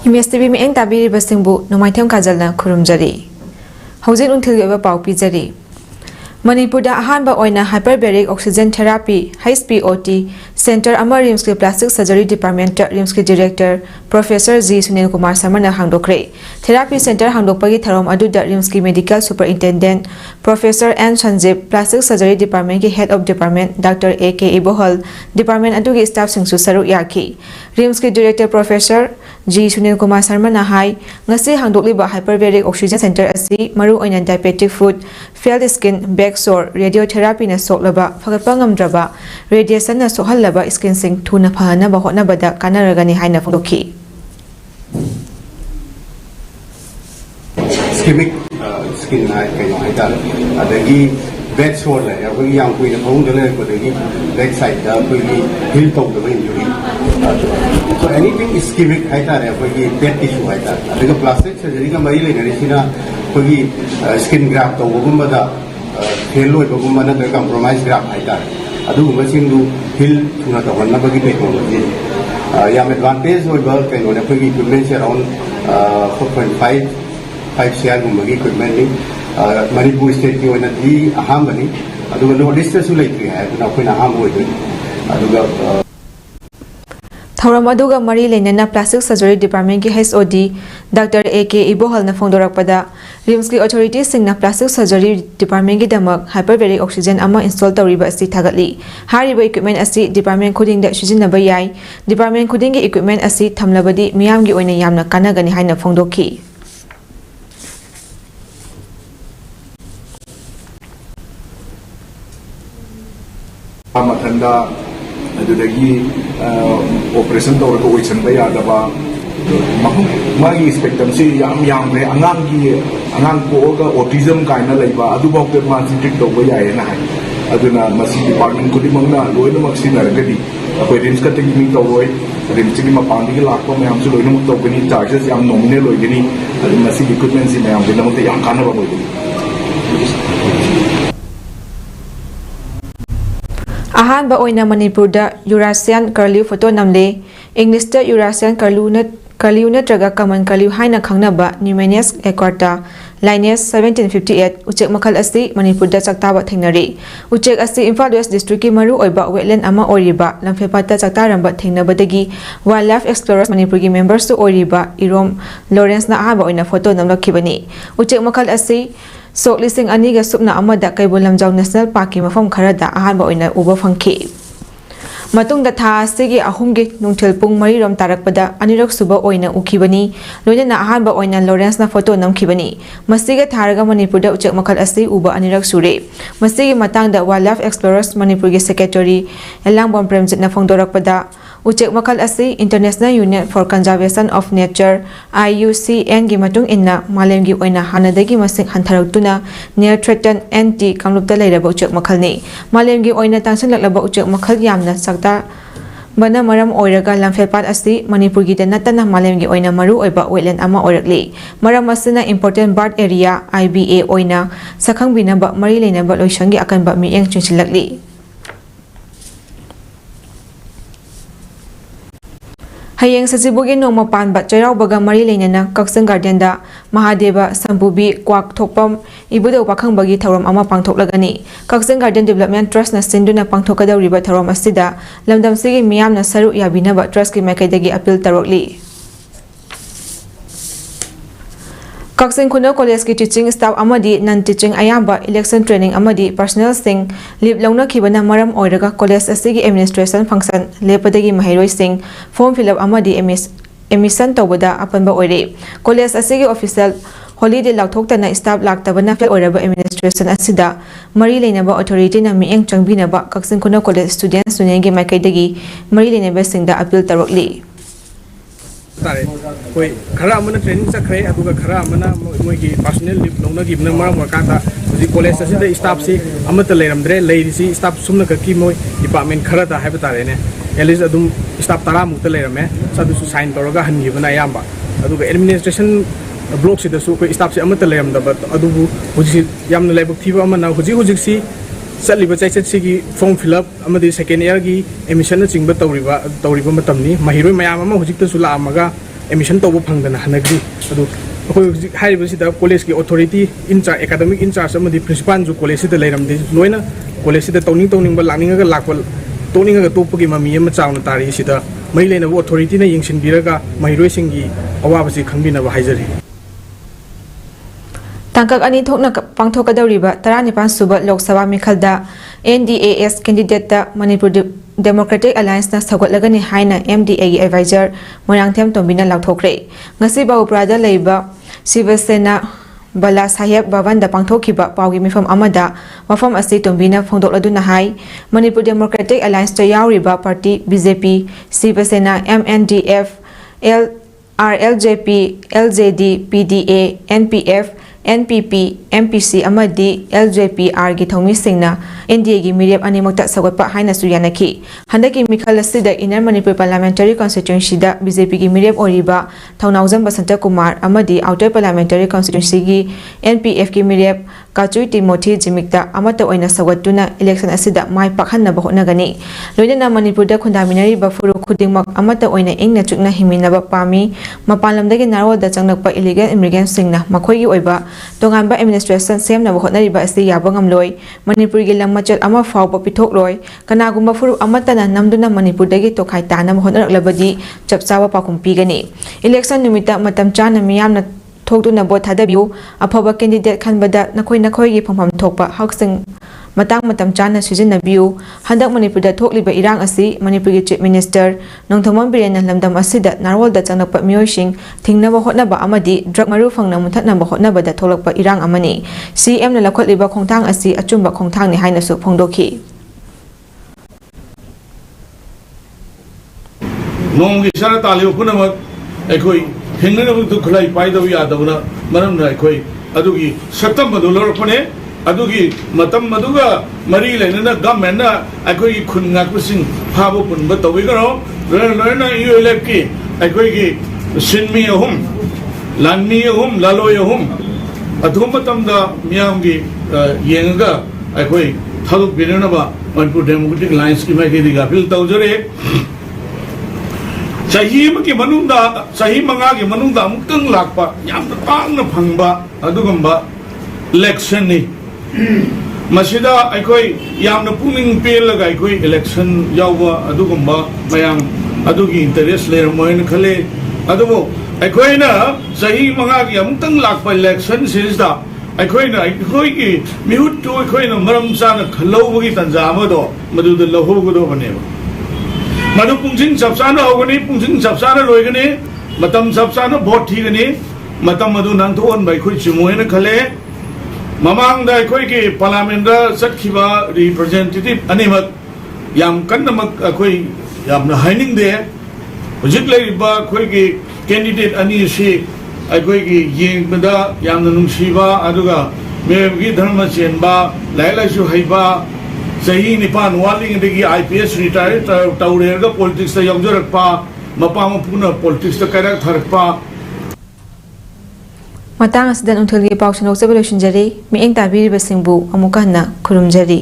MSTV mi eng tabiri basingbu nomaithem kajalna khurumjari. Hausin unthil yoba pau pijari. Manipurda ahanba oina hyperbaric oxygen therapy HPOT Center ama RIMS ki Plastic Surgery Department RIMS ki Director Professor G Sunil Kumar Samana hangdokre. Therapy Center hangdokpagi tharom aduda RIMS ki Medical Superintendent Professor N Sanjib Plastic Surgery Department ki Head of Department Dr. A.K. Ibohal Department adugi staff singsu saruk yaki. RIMS ki Director Professor G Sunil Kumar Samana hai ngasi hangdokliba hyperbaric oxygen center asi maru oina diabetic food failed skin back sore radiotherapy na soklaba fagatpa ngamdraba radiation na sohallaba skin sing thuna phana ba hotna bada kanaragani haina fodoki ischemic skin na kayo haita adagi back sore la ya ko yang ko ina phong dole ko dagi back side da ko heel tong da injury so anything ischemic haita ra ko back tissue haita adagi plastic surgery ka mai le ngari sina ko skin graft to gumba da hello ko gumba na compromise graft haita adu machine du heel thuna to wanna bagi technology yam advantage ho ba kaino na ko equipment around 4.5 share gumba equipment ni Manipur state ki oina di aham bani aduga no distance su leitri hai na koina aham hoi aduga Thauram aduga mari leinana Plastic Surgery Department ki HOD Dr. A.K. Ibohal na phongdorakpada RIMS ki authorities singna Plastic Surgery Department ki damak hyperbaric oxygen ama install tawriba asi thagatli hariba equipment asi department khuding da sijinaba yai department khuding ki equipment asi thamlabadi miyam gi oina yamna kanagani haina phongdokhi Matanda adudagi operation tawra ko oisan ba yadaba magi expectancy yam le angang ko ga autism kaina leiba adu bok te ma treat to ba yae na hai aduna masi department ko di mangna loina maksina ragadi ko RIMS ka tegi mi tawroi RIMS ki ma pandi ki lakko me amsu loina muk to gani charges yam nominal loigani adu masi equipment si me am de namote yang kana ba boigani Ahan ba oina Manipurda Eurasian Curlew photo namle English da Eurasian Curlew natraga common curlew haina khangnaba Numenes equata Linus 1758 uchek makhal asi Manipurda chaktaba thengnari uchek asi Imphal West district ki maru oiba wetland ama oriba lamphepata chaktaramba thengnabadagi wildlife explorers Manipur ki members to oriba Irom Lawrence na ahaba oina photo namlakhibani uchek makhal asi Sok lising ani ga supna amada Kaibul Lamjau National Park ki mafam kharada ahanba oina uba phangki matung da tha sigi ahumgi nungthil pung mari rom tarakpada anirak suba oina ukhibani loina na ahanba oina Lawrence na photo namkhibani masiga tharaga Manipur da uchak makhal asi uba anirak sure masigi matang da wildlife explorers Manipur gi secretary Elangbom Premjit na phongdorakpada uchek makhal asi International Union for Conservation of Nature IUCN gi matung inna malem gi oina hanadagi masing hantharuktuna near threatened anti kamlupta leiraba uchek makhal ni malem gi oina tangsan laklaba uchek makhal yamna sakta bana maram oiraga lamfelpat asi Manipur gi danatana malem gi oina maru oiba wetland ama oirakli maram asina important bird area IBA oina sakhang binaba mari leinaba loisangi akanba mi eng chinchilakli Hayeng Sajibugi no mapan ba chairau baga mari leinana Kaksan Garden da Mahadeva Sambubi Kwak Thokpam Ibudo pakhang bagi thauram ama pangthoklagani Kaksan Garden Development Trust na sinduna pangthokadawriba thauram asida lamdam sigi miyam na saru yabina ba trust ki makaidagi appeal tarokli Kaksan Kuno College ki teaching staff amadi non teaching ayamba election training amadi personnel sing lip launa khibana maram oiraga college asigi administration function lepadagi mahairoi sing form fill up amadi emission tawada apanba oire college asigi official holiday lakthoktana staff laktabana fel oiraba administration asida mari leinaba authority na mieng changbinaba Kaksan Kuno College students sunengi makaidagi mari leinaba singda appeal tarokli tare koi khara amana training sakre aduga khara amana moi ki personal leave longna gibna maram wakata di college ase da staff si amata leiramdre leirisi staff sumna ka ki moi department khara da haiba tare ne at least adum staff tara mu ta leirame sadu su sign toroga hanibana yamba aduga administration block si da su koi staff si amata leiramda but adubu huji yamna leibuk thiba amana huji si Saliba Chaiset Sigi form fill up second year gi emission na chingba tawriba matamni mahiroi mayam ama hujikta sula amaga admission तब फंगदना हनग्री अखोई college की authority incharge academic incharge principal जो college लेरमदे लोना college तौनिंग लानिंग लाप तौनिंग तोपगी mummy चावना तारी मई लेना अथॉरिटी ने यंगसिनबीरगा महिरोइसिंगी अवाबसी खंगबिनबा हाइजरी तंकक अनी थोकना पांथोकदौरिबा 19 सुबा लोकसभा मिखलदा NDAS candidate Manipur democratic alliance ना सगोटलगनी हाइना MDA की एडवाइजर मोरांगथेम तोंबिना लाउथोखरे ngasi बाउप्रादा लेबा शिवसेना बला साहेब भवन दा पांथोखिबा पाउगी मिफम अमदा वफम असि तोंबिना फोंदोकलदुना हाई मणिपुर डेमोक्रेटिक अलायंस ता यावरिबा party BJP Shiv Sena MNDF RLJP LJD PDA NPF NPP MPC अमदी LJPR की थौमी सिंगना NDA की मिरेप अनिमक्ता सगोटपा हाइना सुयानकी हंदकी मिखल असिदा इनर मणिपुर पार्लियामेंटरी कॉन्स्टिट्यूएंसी दा BJP की मिरेप ओरिबा थौनाउजम बसंत कुमार अमदी आउटर पार्लियामेंटरी कॉन्स्टिट्यूएंसी की NPF की मिरेप काचुई तिमोथी जिमिक्ता अमता ओइना सगोटुना इलेक्शन असिदा माय पाखन्नबा होटनगनी लोइना मणिपुर दा खुंदामिनरी बफुरु खुदिंगमक अमता ओइना इंगना चुकना हिमिनबा पामी मपानलमदगी नारोदा चंगनकपा इलीगल इमिग्रेंट सिंगना मखोइगी ओइबा तोंगानबा एडमिनिस्ट्रेशन सेमनबा होटनरिबा असि याबा ngamloi मणिपुर की लमचल अमा फावबा पिथोकलोय कनागुम्बा फुरु अमतना नमदुना मणिपुर दगी तोखाई ताना होटनरलबदी चपचावा पाकुम पीगनी इलेक्शन निमित्ता मतम चाना मियामना थोकदुना बोट थादबियु अफबा कैंडिडेट खनबदा नखोई फंफम थोकपा हकसिंग मतम चाना सिजिनबियु हंदक मणिपुर थोकलिबा इरांग असि मणिपुर की चीफ मिनिस्टर नोंथोमम बिरेन लमदम असिदा नारोलदा चंगनकपा मियोइसिंग थिंगनबा होटनबा अमदी ड्रग मरु फंगना मुथतनबा होटनबदा थोलकपा इरांग अमनी CM ना लखोलिबा खोंथांग असि अचुंबा खोंथांगनि हाइनसु फोंदोखि नोंगी सर तालियो पुनमक एखोई हिंगनबु खुलाई पाइदबु यादबना मरमना एखोई अदुगी सत्तम मदु लरपने अदुगी मतम मदुगा मरी लेना गवर्नमेंट ना एखोई खुनगाकुसिंग फाबो पुनबा तविगरो लोना ULF की एखोई की सिनमी अहुम लानमी अहुम लालोय अहुम अदुम मतमदा मियामगी येंगा एखोई थालुक बिरनबा मणिपुर डेमोक्रेटिक अलायंस की माइकेदिगा फिल तौजरे सही मंगा की मनुंदा अमुक्तंग लाकपा यामना तांगना फंगबा अदुगंबा इलेक्शन नि मसिदा अखोई यामना पुनिंग पेलगा अखोई इलेक्शन यावबा अदुगंबा मयाम अदुगी इंटरेस्ट लेरमोइन खले अदुबो अखोइना सही मंगा की अमुक्तंग लाकपा इलेक्शन सिसदा अखोइना अखोई की मिहुत तो अखोइना मरम चाना खलौबगी तंजा अमदो मदुदा लहोगदो बनेबा मधु पुंसिंग सबसाना होगनी पुंसिंग सबसाना लोइगनी मतम सबसाना भोट थीगनी मतम मधु नांथोन बाय खोइ चिमोयन खले ममांग दा खोइ के पार्लियामेंट दा सखिबा रिप्रेजेंटेटिव अनिमक याम कन्नमक खोइ यामना हाइनिंग दे हुजिक लेबा खोइ के कैंडिडेट अनि से खोइ के येंगबदा यामना नुंसीबा अदुगा मेबगी धर्म चेनबा लाइलाइसु हाइबा सही निपान वालिंग IPS रिटायर तौरेगा पॉलिटिक्स यौजरपा मपा मपुना पॉलिटिक्स कयरक थरपा मतंग असिदा नुथलगी पाउसन लोकसभा लोइसिनजरी मिएंग ताबिरिबसिंगबु अमुका हन्ना खुरुमजरी।